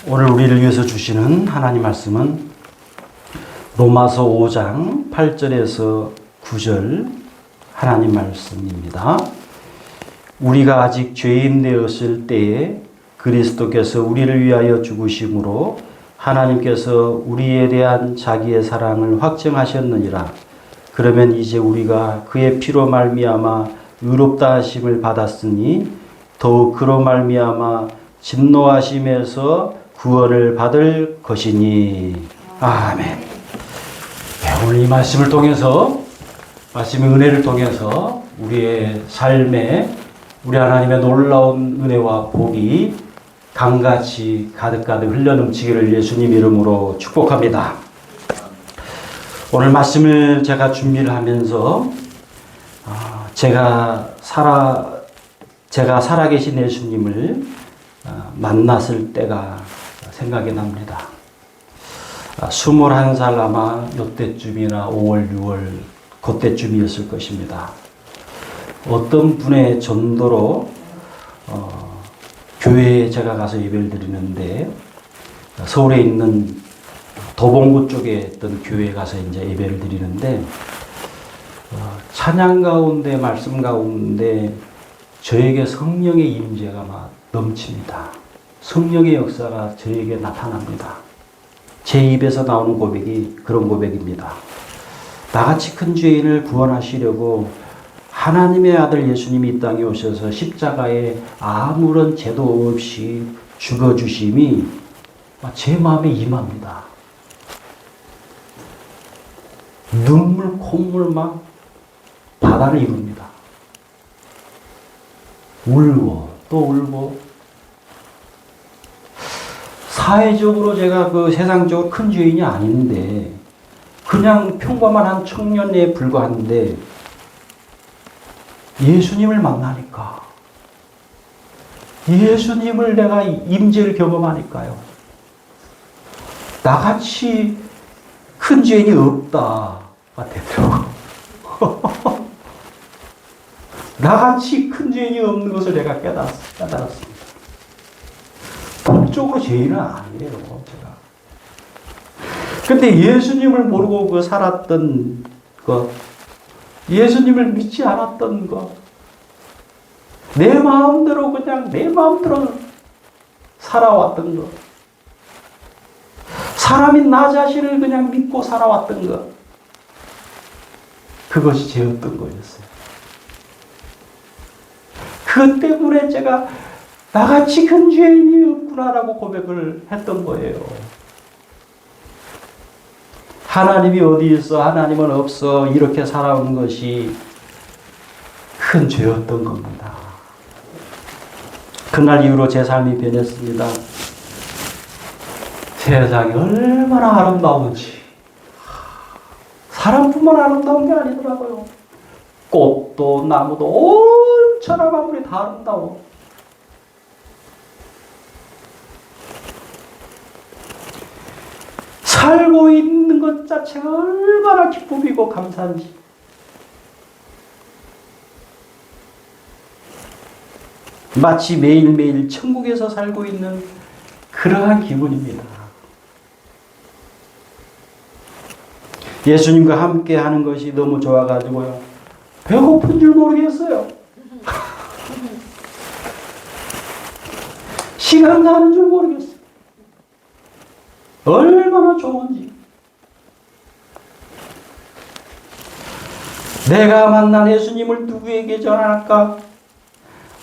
오늘 우리를 위해서 주시는 하나님 말씀은 로마서 5장 8절에서 9절 하나님 말씀입니다. 우리가 아직 죄인 되었을 때에 그리스도께서 우리를 위하여 죽으심으로 하나님께서 우리에 대한 자기의 사랑을 확증하셨느니라. 그러면 이제 우리가 그의 피로 말미암아 의롭다 하심을 받았으니 더욱 그로 말미암아 진노하심에서 구원을 받을 것이니. 아멘. 오늘 이 말씀을 통해서, 말씀의 은혜를 통해서 우리의 삶에 우리 하나님의 놀라운 은혜와 복이 강같이 가득가득 흘러넘치기를 예수님 이름으로 축복합니다. 오늘 말씀을 제가 준비를 하면서 제가 살아계신 예수님을 만났을 때가 생각이 납니다. 21살 아마 이때쯤이나 5월, 6월 그때쯤이었을 것입니다. 어떤 분의 전도로 교회에 제가 가서 예배를 드리는데 서울에 있는 도봉구 쪽에 있던 교회에 가서 이제 예배를 드리는데 찬양 가운데 말씀 가운데 저에게 성령의 임재가 막 넘칩니다. 성령의 역사가 저에게 나타납니다. 제 입에서 나오는 고백이 그런 고백입니다. 나같이 큰 죄인을 구원하시려고 하나님의 아들 예수님이 이 땅에 오셔서 십자가에 아무런 제도 없이 죽어주심이 제 마음에 임합니다. 눈물, 콧물 막 바다를 이룹니다. 울고 또 울고. 사회적으로 제가 세상적으로 큰 죄인이 아닌데 그냥 평범한 청년에 불과한데 예수님을 만나니까, 예수님을 내가 임재를 경험하니까요, 나같이 큰 죄인이 없다가 되더라고요. 나같이 큰 죄인이 없는 것을 내가 깨달았습니다. 법적으로 죄인은 아니에요, 제가. 근데 예수님을 모르고 살았던 것, 예수님을 믿지 않았던 것, 내 마음대로 그냥 내 마음대로 살아왔던 것, 사람인 나 자신을 그냥 믿고 살아왔던 것, 그것이 죄였던 거였어요. 그것 때문에 제가 나같이 큰 죄인이 없구나라고 고백을 했던 거예요. 하나님이 어디 있어? 하나님은 없어. 이렇게 살아온 것이 큰 죄였던 겁니다. 그날 이후로 제 삶이 변했습니다. 세상이 얼마나 아름다운지. 사람뿐만 아름다운 게 아니더라고요. 꽃도 나무도 온 천하 만물이 다 아름다워. 살고 있는 것 자체가 얼마나 기쁨이고 감사한지. 마치 매일매일 천국에서 살고 있는 그러한 기분입니다. 예수님과 함께 하는 것이 너무 좋아가지고요, 배고픈 줄 모르겠어요. 시간 가는 줄 모르겠어요. 얼마나 좋은지. 내가 만난 예수님을 누구에게 전할까?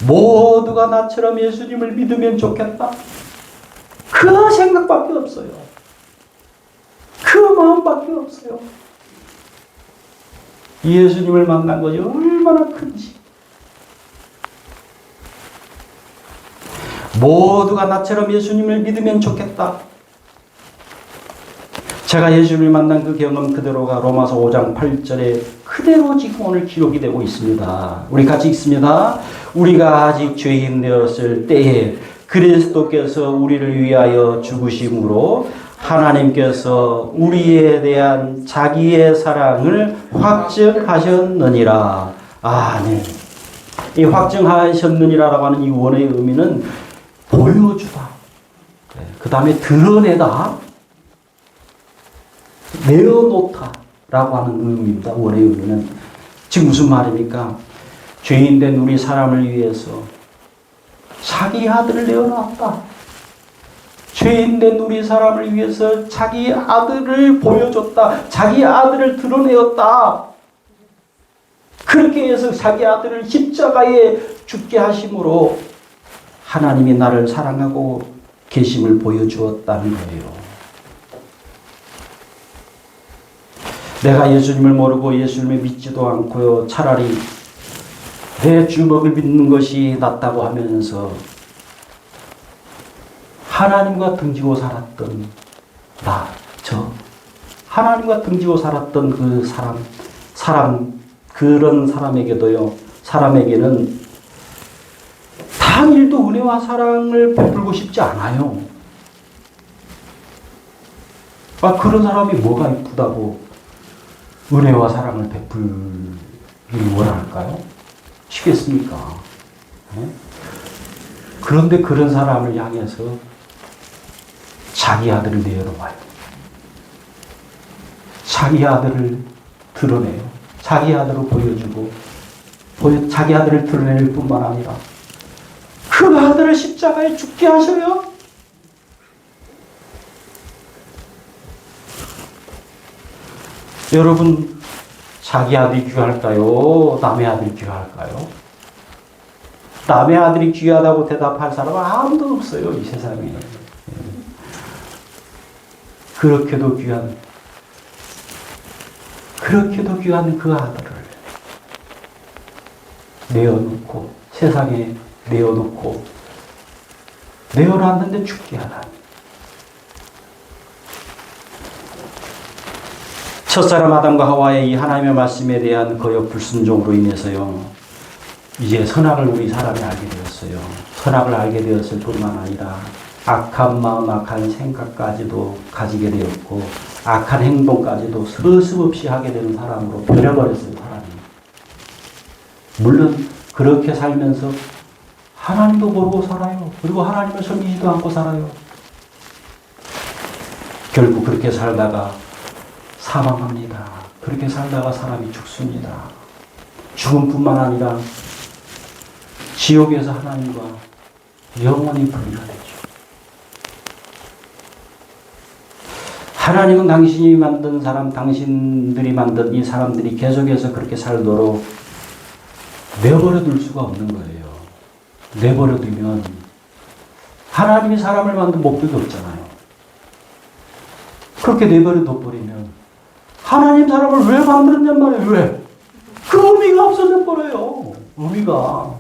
모두가 나처럼 예수님을 믿으면 좋겠다. 그 생각밖에 없어요. 그 마음밖에 없어요. 예수님을 만난 것이 얼마나 큰지. 모두가 나처럼 예수님을 믿으면 좋겠다. 제가 예수님을 만난 그 경험 그대로가 로마서 5장 8절에 그대로 지금 오늘 기록이 되고 있습니다. 우리 같이 읽습니다. 우리가 아직 죄인 되었을 때에 그리스도께서 우리를 위하여 죽으심으로 하나님께서 우리에 대한 자기의 사랑을 확증하셨느니라. 아멘. 이 확증하셨느니라라고 하는 이 원어의 의미는 보여주다, 그 다음에 드러내다, 내어놓다라고 하는 의미입니다. 원의 의미는. 지금 무슨 말입니까? 죄인된 우리 사람을 위해서 자기 아들을 내어놓았다. 죄인된 우리 사람을 위해서 자기 아들을 보여줬다. 자기 아들을 드러내었다. 그렇게 해서 자기 아들을 십자가에 죽게 하심으로 하나님이 나를 사랑하고 계심을 보여주었다는 거예요. 내가 예수님을 모르고 예수님을 믿지도 않고요. 차라리 내 주먹을 믿는 것이 낫다고 하면서 하나님과 등지고 살았던 하나님과 등지고 살았던 그 그런 사람에게는 당일도 은혜와 사랑을 베풀고 싶지 않아요. 그런 사람이 뭐가 이쁘다고 은혜와 사랑을 베풀기를 원할까요? 쉽겠습니까? 네? 그런데 그런 사람을 향해서 자기 아들을 내어놓아요. 자기 아들을 드러내요. 자기 아들을 보여주고 자기 아들을 드러낼 뿐만 아니라 그 아들을 십자가에 죽게 하셔요. 여러분, 자기 아들이 귀할까요? 남의 아들이 귀할까요? 남의 아들이 귀하다고 대답할 사람은 아무도 없어요, 이 세상에. 그렇게도 귀한 그 아들을 내어놓고, 세상에 내어놓고, 내어놨는데 죽게 하다니. 첫사람 아담과 하와의 이 하나님의 말씀에 대한 거역 불순종으로 인해서요, 이제 선악을 우리 사람이 알게 되었어요. 선악을 알게 되었을 뿐만 아니라 악한 마음, 악한 생각까지도 가지게 되었고 악한 행동까지도 서슴없이 하게 되는 사람으로 변해버렸어요, 사람이. 물론 그렇게 살면서 하나님도 모르고 살아요. 그리고 하나님을 섬기지도 않고 살아요. 결국 그렇게 살다가 사망합니다. 그렇게 살다가 사람이 죽습니다. 죽음뿐만 아니라 지옥에서 하나님과 영원히 분리가 되죠. 하나님은 당신이 만든 사람, 당신들이 만든 이 사람들이 계속해서 그렇게 살도록 내버려 둘 수가 없는 거예요. 내버려 두면 하나님이 사람을 만든 목적이 없잖아요. 그렇게 내버려 둬버리면 하나님 사람을 왜 만들었냔 말이에요. 왜? 그 의미가 없어져 버려요. 의미가.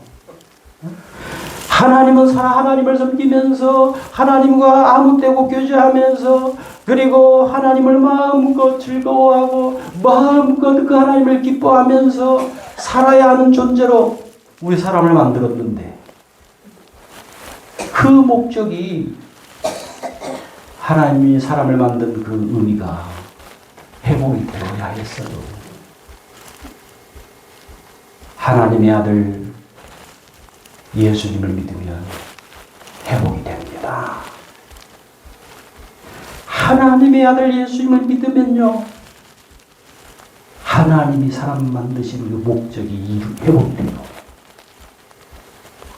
하나님을 섬기면서 하나님과 아무 때고 교제하면서 그리고 하나님을 마음껏 즐거워하고 마음껏 그 하나님을 기뻐하면서 살아야 하는 존재로 우리 사람을 만들었는데 그 목적이 하나님이 사람을 만든 그 의미가 회복이 되어야 했어요. 하나님의 아들 예수님을 믿으면 회복이 됩니다. 하나님의 아들 예수님을 믿으면요, 하나님이 사람 만드신 그 목적이 회복이 돼요.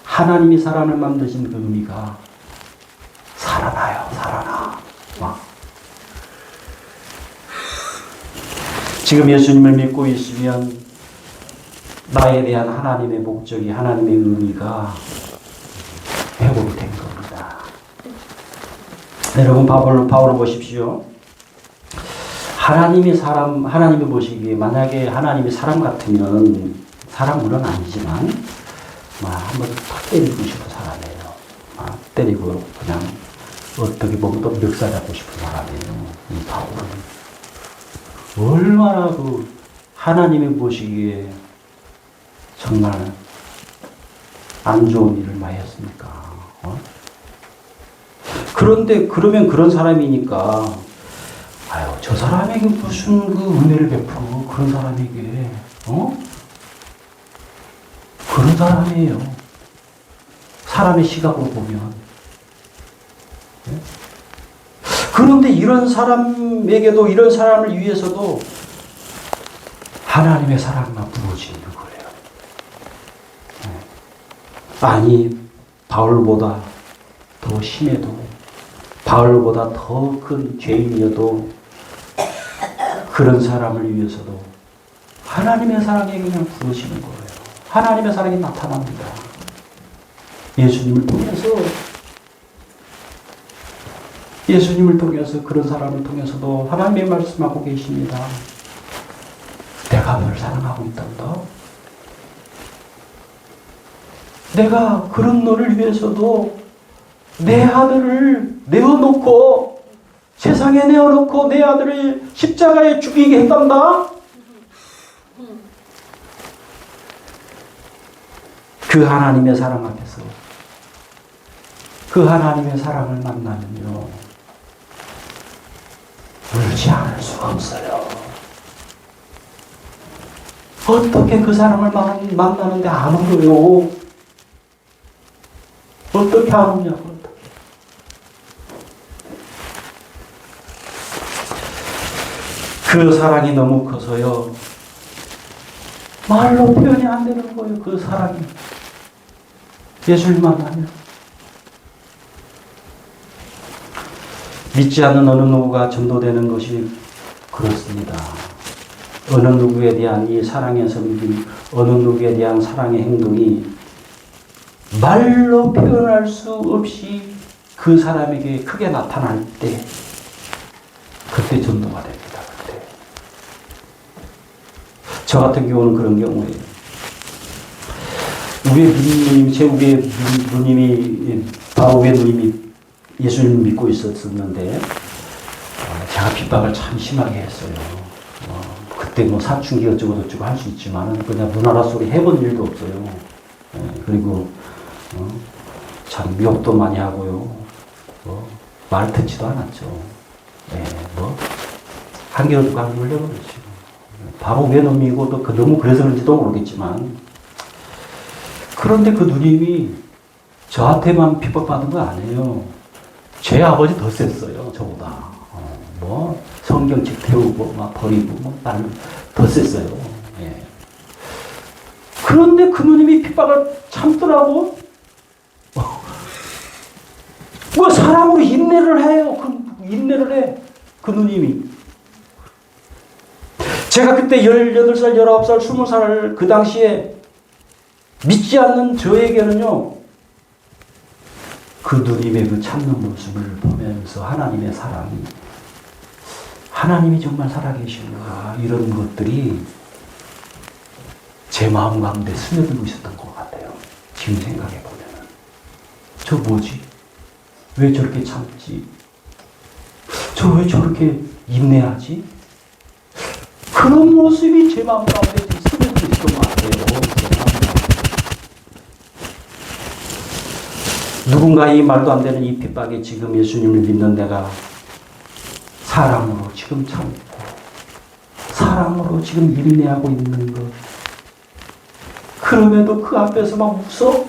하나님이 사람을 만드신 그 의미가 살아나요. 살아나. 지금 예수님을 믿고 있으면 나에 대한 하나님의 목적이, 하나님의 의미가 회복이 된 겁니다. 여러분, 바울을 보십시오. 하나님이 보시기에 만약에 하나님이 사람 같으면, 사람 물론 아니지만, 한번 탁 때리고 싶은 사람이에요. 때리고 그냥 어떻게 보면 또 멱살 잡고 싶은 사람이에요. 이 바울은. 얼마나 하나님이 보시기에 정말 안 좋은 일을 많이 했습니까? 그런데 그러면 그런 사람이니까 저 사람에게 무슨 그 은혜를 베푸고 그런 사람에게 그런 사람이에요. 사람의 시각으로 보면 그런데 이런 사람에게도, 이런 사람을 위해서도 하나님의 사랑만 부어지는 거예요. 아니, 바울보다 더 심해도, 바울보다 더 큰 죄인이어도 그런 사람을 위해서도 하나님의 사랑이 그냥 부어지는 거예요. 하나님의 사랑이 나타납니다. 예수님을 통해서 그런 사람을 통해서도 하나님의 말씀하고 계십니다. 내가 널 사랑하고 있단다. 내가 그런 너를 위해서도 내 아들을 내어놓고, 세상에 내어놓고 내 아들을 십자가에 죽이게 했단다. 그 하나님의 사랑 앞에서, 그 하나님의 사랑을 만나면요, 울지 않을 수가 없어요. 어떻게 그 사랑을 만나는데 안 울어요? 어떻게 안 우냐고, 어떻게. 그 사랑이 너무 커서요, 말로 표현이 안 되는 거예요, 그 사랑이. 예수님 만나면. 믿지 않는 어느 누구가 전도되는 것이 그렇습니다. 어느 누구에 대한 이 사랑의 섬김, 어느 누구에 대한 사랑의 행동이 말로 표현할 수 없이 그 사람에게 크게 나타날 때, 그때 전도가 됩니다. 그때. 저 같은 경우는 그런 경우예요. 제 우리의 누님이, 바로 우리의 누님이 예수님을 믿고 있었는데, 제가 핍박을 참 심하게 했어요. 그때 뭐 사춘기 어쩌고 저쩌고 할 수 있지만, 그냥 누나라 소리 해본 일도 없어요. 그리고, 참 욕도 많이 하고요. 말 듣지도 않았죠. 한겨울 두고 한겨울 내버렸죠. 바로 외놈이고, 또 너무 그래서 그런지도 모르겠지만, 그런데 그 누님이 저한테만 핍박받은 거 아니에요. 제 아버지 더 셌어요, 저보다. 성경책 태우고, 막 버리고, 더 셌어요. 예. 그런데 그 누님이 핍박을 참더라고. 사람으로 인내를 해요. 인내를 해. 그 누님이. 제가 그때 18살, 19살, 20살 그 당시에 믿지 않는 저에게는요, 그 누님의 그 참는 모습을 보면서 하나님의 사랑이, 하나님이 정말 살아계시는가, 이런 것들이 제 마음 가운데 스며들고 있었던 것 같아요. 지금 생각해 보면은. 저 뭐지? 왜 저렇게 참지? 저 왜 저렇게 인내하지? 그런 모습이 제 마음 가운데 스며들고 있었던 것 같아요. 누군가 이 말도 안 되는 이 핍박에 지금 예수님을 믿는 내가 사랑으로 지금 참고, 사랑으로 지금 인내하고 있는 것. 그럼에도 그 앞에서 막 웃어?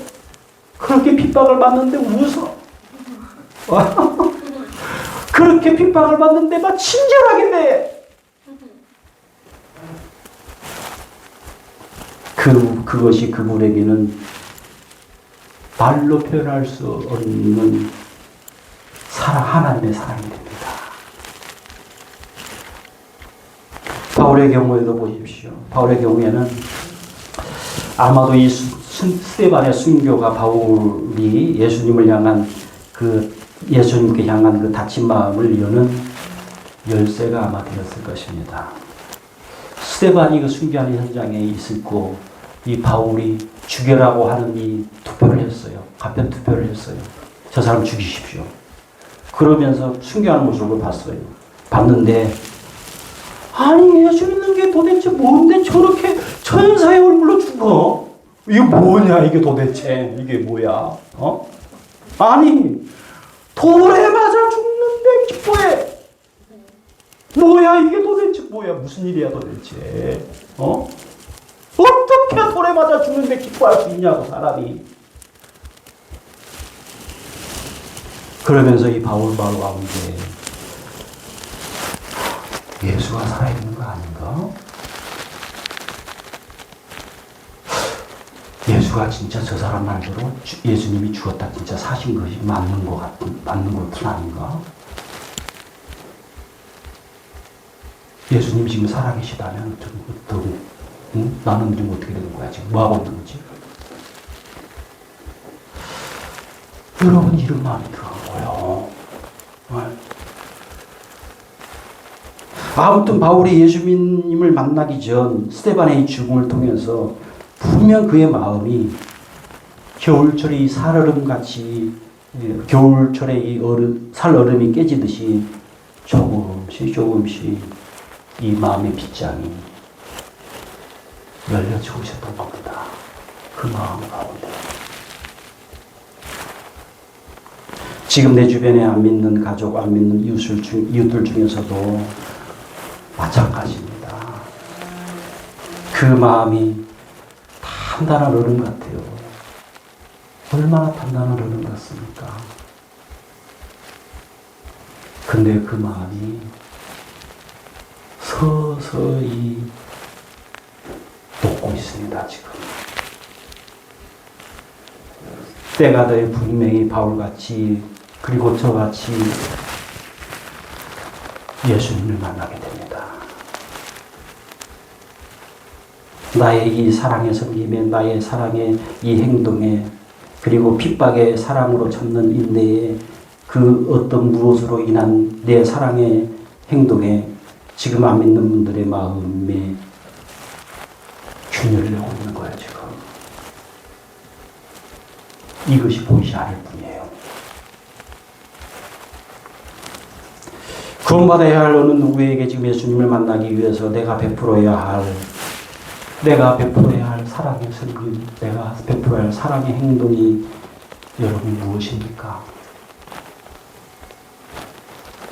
그렇게 핍박을 받는데 웃어? 그렇게 핍박을 받는데 막 친절하게 돼. 그것이 그분에게는 말로 표현할 수 없는 사랑, 하나님의 사랑이 됩니다. 바울의 경우에도 보십시오. 바울의 경우에는 아마도 이 스데반의 순교가 바울이 예수님을 향한 예수님께 향한 그 닫힌 마음을 여는 열쇠가 아마 되었을 것입니다. 스데반이 그 순교하는 현장에 있었고, 이 바울이 죽여라고 하는 이 투표를 했어요. 가편 투표를 했어요. 저 사람 죽이십시오. 그러면서 순교하는 모습을 봤어요. 봤는데, 아니, 예수 믿는 게 도대체 뭔데 저렇게 천사의 얼굴로 죽어? 이게 뭐냐, 이게 도대체. 이게 뭐야? 아니, 돌에 맞아 죽는데 기뻐해. 뭐야, 이게 도대체 뭐야? 무슨 일이야, 도대체? 어떻게 돌에 맞아 죽는데 기뻐할 수 있냐고, 사람이. 그러면서 이 바울 가운데 예수가 살아있는 거 아닌가? 예수가 진짜 저 사람 말대로 예수님이 죽었다 진짜 사신 것이 맞는 것은 아닌가? 예수님 지금 살아계시다면 나는 지금 어떻게 되는 거야? 지금 뭐하고 있는 거지? 여러분 이런 마음이 들어가고요. 아무튼 바울이 예수님을 만나기 전 스데반의 죽음을 통해서 분명 그의 마음이 겨울철에 이 살얼음같이 겨울철에 이 살얼음이 깨지듯이 조금씩 이 마음의 빗장이 열려지고 있었던 겁니다. 그 마음 가운데. 지금 내 주변에 안 믿는 가족, 안 믿는 이웃들 중에서도 마찬가지입니다. 그 마음이 단단한 얼음 같아요. 얼마나 단단한 얼음 같습니까? 근데 그 마음이 서서히 녹고 있습니다, 지금. 때가 돼 분명히 바울같이 그리고 저같이 예수님을 만나게 됩니다. 나의 이 사랑의 섬김에, 나의 사랑의 이 행동에, 그리고 핍박의 사랑으로 참는 인내에, 그 어떤 무엇으로 인한 내 사랑의 행동에 지금 안 믿는 분들의 마음에 균열을 내고 있는 거예요, 지금. 이것이 보이지 않을 뿐이에요. 구원받아야 할 어느 누구에게 지금 예수님을 만나기 위해서 내가 베풀어야 할 사랑의 섬김, 내가 베풀어야 할 사랑의 행동이 여러분 무엇입니까?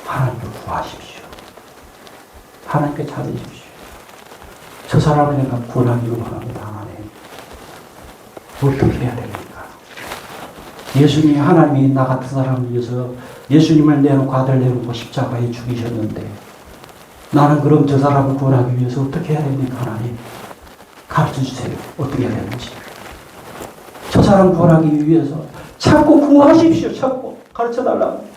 하나님을 구하십시오. 하나님께 찾으십시오. 저 사람을 내가 구원하기를 원합니다. 하나님. 어떻게 해야 됩니까? 예수님이 하나님이 나 같은 사람을 위해서 예수님을 내놓고 아들 내놓고 십자가에 죽이셨는데 나는 그럼 저 사람을 구원하기 위해서 어떻게 해야 됩니까? 하나님 가르쳐 주세요. 어떻게 해야 되는지. 저 사람 구원하기 위해서 자꾸 구하십시오. 자꾸 가르쳐 달라고.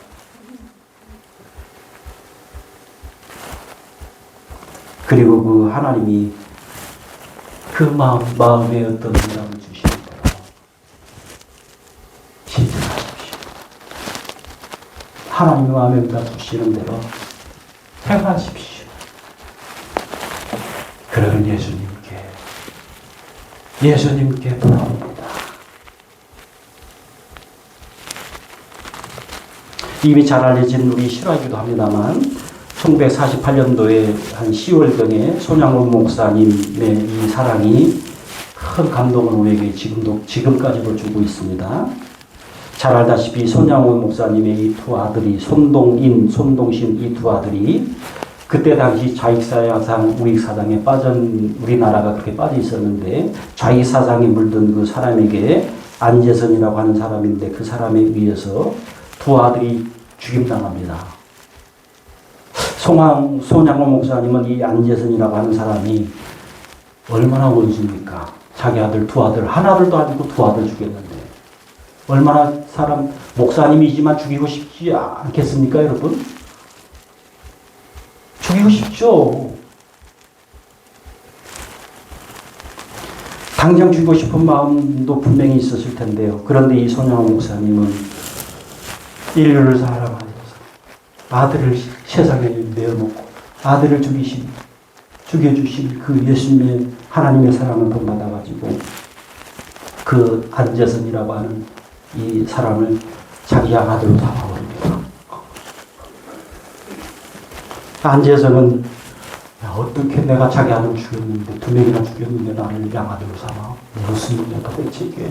그리고 그 하나님이 그 마음에 어떤 응답을 주시는 대로 신청하십시오. 하나님의 마음에 응답 주시는 대로 행하십시오. 그러면 예수님께 돌아옵니다. 이미 잘 알려진 우리 실화이기도 합니다만 1948년도에 한 10월경에 손양원 목사님의 이 사랑이 큰 감동을 우리에게 지금까지도 주고 있습니다. 잘 알다시피 손양원 목사님의 이 두 아들이 손동신 이 두 아들이 그때 당시 좌익사상, 우익사상에 우리나라가 그렇게 빠져 있었는데 좌익사상에 물든 그 사람에게 안재선이라고 하는 사람인데 그 사람에 의해서 두 아들이 죽임당합니다. 손양원 목사님은 이 안재선이라고 하는 사람이 얼마나 원수입니까? 자기 아들 두 아들, 한 아들도 아니고 두 아들 죽였는데 얼마나 목사님이지만 죽이고 싶지 않겠습니까, 여러분? 죽이고 싶죠. 당장 죽이고 싶은 마음도 분명히 있었을 텐데요. 그런데 이 손양원 목사님은 인류를 사랑하면서 아들을 세상에 내어놓고 아들을 죽여주신 그 예수님의 하나님의 사랑을 본받아가지고 그 안재선이라고 하는 이 사람을 자기 아들로 삼아버립니다. 안재선은 어떻게 내가 자기 아들을 죽였는데 두 명이나 죽였는데 나를 양아들로 삼아? 무슨 일이야 도대체 이게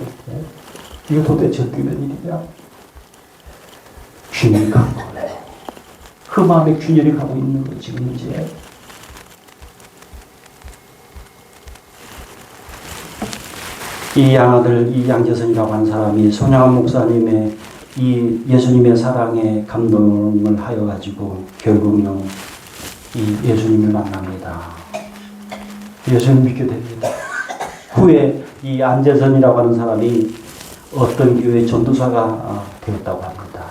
도대체 어떻게 된 일이냐? 균열이 가고 그 마음에 균열이 가고 있는 거 지금 이제 이 양아들, 이 양재선이라고 하는 사람이 손양원 목사님의 이 예수님의 사랑에 감동을 하여 가지고 결국은 이 예수님을 만납니다. 예수님 믿게 됩니다. 후에 이 안재선이라고 하는 사람이 어떤 교회의 전도사가 되었다고 합니다.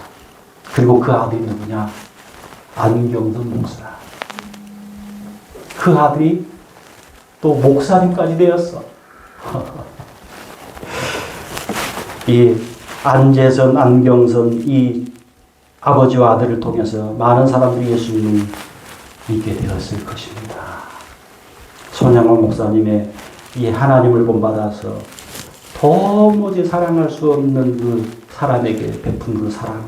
그리고 그 아들이 누구냐? 안경선 목사. 그 아들이 또 목사님까지 되었어. 이 안재선, 안경선 이 아버지와 아들을 통해서 많은 사람들이 예수님을 믿게 되었을 것입니다. 손양원 목사님의 이 하나님을 본받아서 도무지 사랑할 수 없는 그 사람에게 베푼 그 사랑,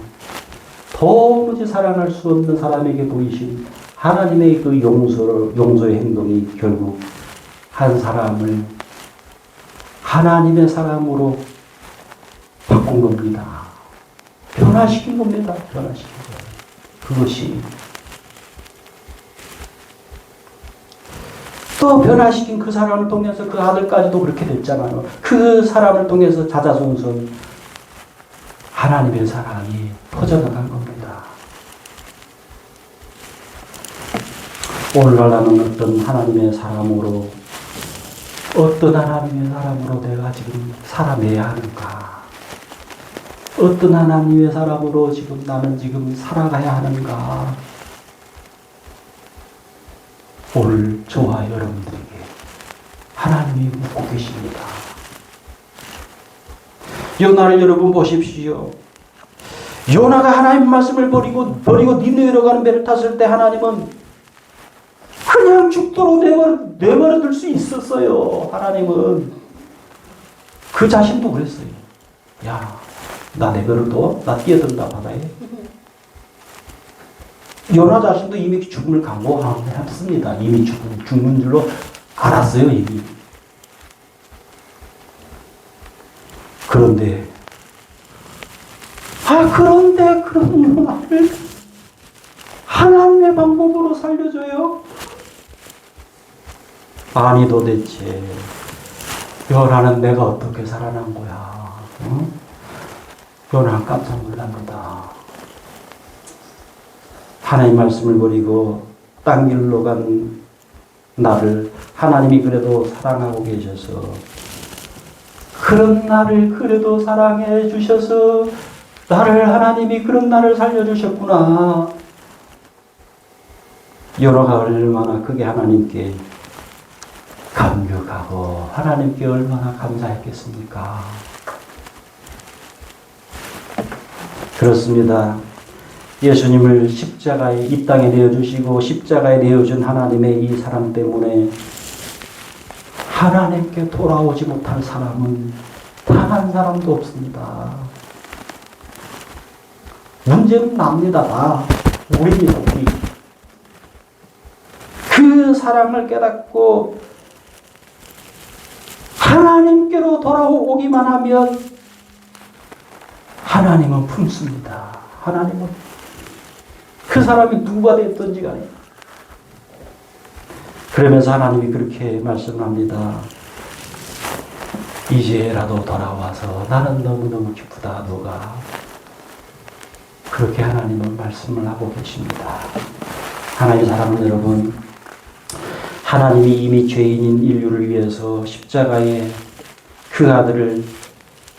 도무지 사랑할 수 없는 사람에게 보이신 하나님의 그 용서의 행동이 결국 한 사람을 하나님의 사람으로 바꾼 겁니다. 변화시킨 겁니다. 변화시킨 거예요. 그것이 또 변화시킨 그 사람을 통해서 그 아들까지도 그렇게 됐잖아요. 그 사람을 통해서 자자손손 하나님의 사랑이 퍼져나간 겁니다. 오늘날 나는 어떤 하나님의 사람으로 내가 지금 살아내야 하는가? 어떤 하나님의 사람으로 나는 지금 살아가야 하는가? 오늘 저와 여러분들에게 하나님이 묻고 계십니다. 요나를 여러분 보십시오. 요나가 하나님 말씀을 버리고 니느웨로 가는 배를 탔을 때 하나님은 그냥 죽도록 내버려 둘 수 있었어요. 하나님은 그 자신도 그랬어요. 야, 나 내버려 둬? 나 뛰어든다 바다에. 요나 자신도 이미 죽음을 각오했습니다. 이미 죽는 줄로 알았어요, 이미. 그런데 그런 요나를 하나님의 방법으로 살려줘요? 아니 도대체 요나는 내가 어떻게 살아난 거야? 응? 요나는 깜짝 놀랍니다. 하나님 말씀을 버리고 딴 길로 간 나를 하나님이 그래도 사랑하고 계셔서 그런 나를 그래도 사랑해 주셔서 하나님이 그런 나를 살려주셨구나. 요나가 얼마나 크게 하나님께 감격하고 하나님께 얼마나 감사했겠습니까? 그렇습니다. 예수님을 십자가에 이 땅에 내어주시고 십자가에 내어준 하나님의 이 사랑 때문에 하나님께 돌아오지 못할 사람은 단 한 사람도 없습니다. 문제는 납니다. 다 우리입니다. 우리. 그 사랑을 깨닫고 하나님께로 돌아오기만 하면 하나님은 품습니다. 하나님은 그 사람이 누가 됐든지 간에. 그러면서 하나님이 그렇게 말씀합니다. 이제라도 돌아와서 나는 너무너무 기쁘다. 너가 그렇게 하나님은 말씀을 하고 계십니다. 하나님의 사랑하는 여러분, 하나님이 이미 죄인인 인류를 위해서 십자가에 그 아들을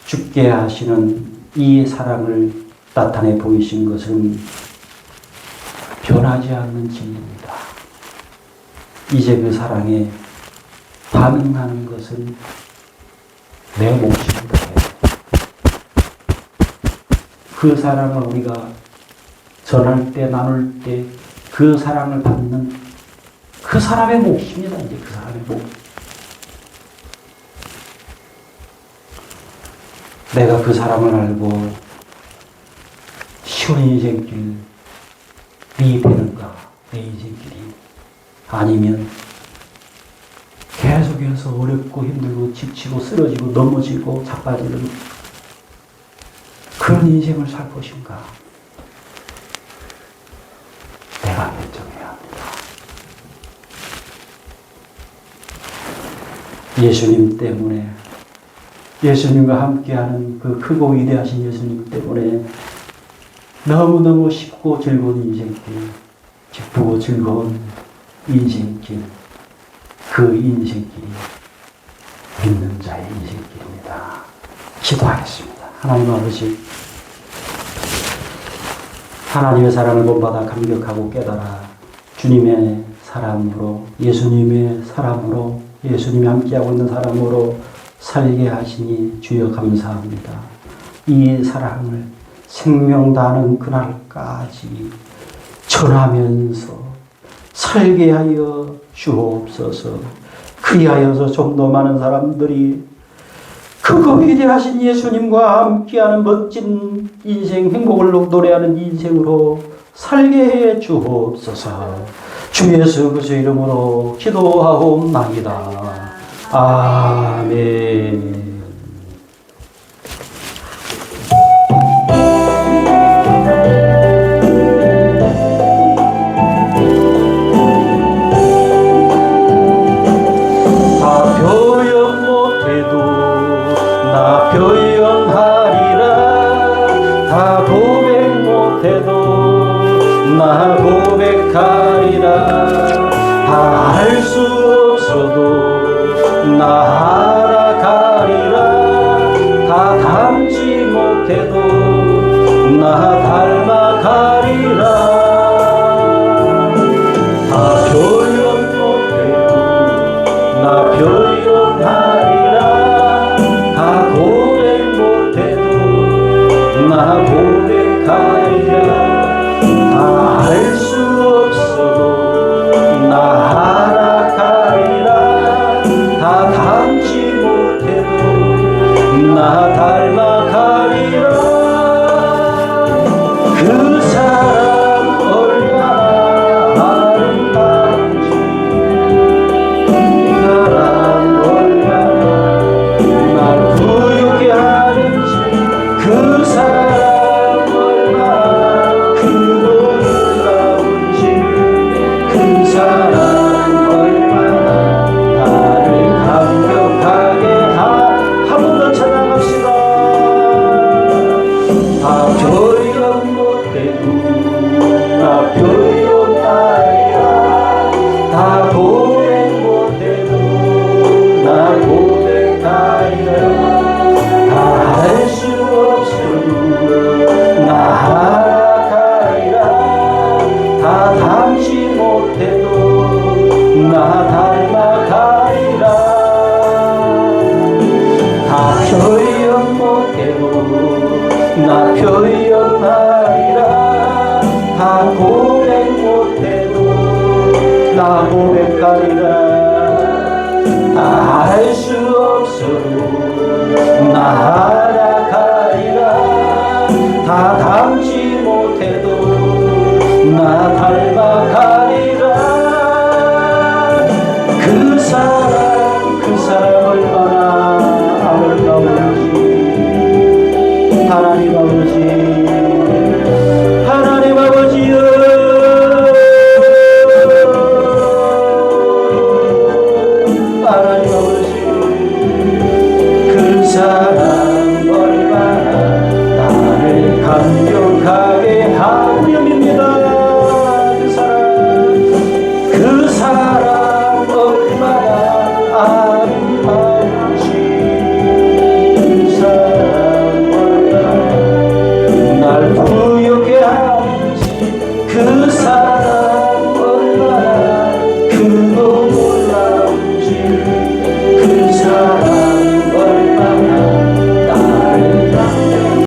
죽게 하시는 이 사랑을 나타내 보이신 것은 변하지 않는 진리입니다. 이제 그 사랑에 반응하는 것은 내 몫입니다. 그 사랑을 우리가 전할 때, 나눌 때 그 사랑을 받는 그 사람의 몫입니다. 이제 그 사람의 몫. 내가 그 사람을 알고 쉬운 인생길이 되는가? 내 인생길이. 아니면 계속해서 어렵고 힘들고 지치고 쓰러지고 넘어지고 자빠지는 그런 인생을 살 것인가? 내가 결정해야 합니다. 예수님 때문에, 예수님과 함께하는 그 크고 위대하신 예수님 때문에 너무너무 쉽고 즐거운 인생길, 기쁘고 즐거운 인생길, 그 인생길이 믿는 자의 인생길입니다. 기도하겠습니다. 하나님 아버지, 하나님의 사랑을 본받아 감격하고 깨달아 주님의 사람으로, 예수님의 사람으로, 예수님이 함께하고 있는 사람으로 살게 하시니 주여 감사합니다. 이 사랑을 생명 다하는 그날까지 전하면서 살게 하여 주옵소서. 그리하여서 좀 더 많은 사람들이 그거 위대하신 예수님과 함께하는 멋진 인생, 행복을 노래하는 인생으로 살게 해 주옵소서. 주 예수 그리스도의 이름으로 기도하옵나이다. 아멘. 나 고백하리라. 다 알 수 없어도 나 알아가리라. 다 닮지 못해도 나 닮아가리라. 다 표현 못해도 나 표현하리라. 다 고백 못해도 나 고백하리라. 알 수 없어도 나 알아가리라. 다 닮지 못해도 나 닮아가리라. 그 사람 얼마나 아름다운지, 그 사람 얼마나 날 부유케 하는지, 그 사람 얼마나 그 사람 얼마나 나를 감격하게 한 번 더 찬양합시다. 다 표현 못해도 나 표현하리라. 다 고백 못해도 나 고백하리라. 다 알 수 없어도 나 다 닮지 못해도 나 닮아가리라. 다 표현 못해도 나 표현하리라. 다 고백 못해도 나 고백하리라. 다 알 수 없어도 나 알아가리라. 다 닮지 못해도 나 닮아가리라. 그 사람 얼마나 아름다운지. 하나님 아버지, 하나님 아버지여, 하나님 아버지, 그 사람 얼마나 나를 감격하게 하옵니다. 그 사람 얼마나 아름다운지, 그 사람 얼마나 날 부유케 하는지, 그 사람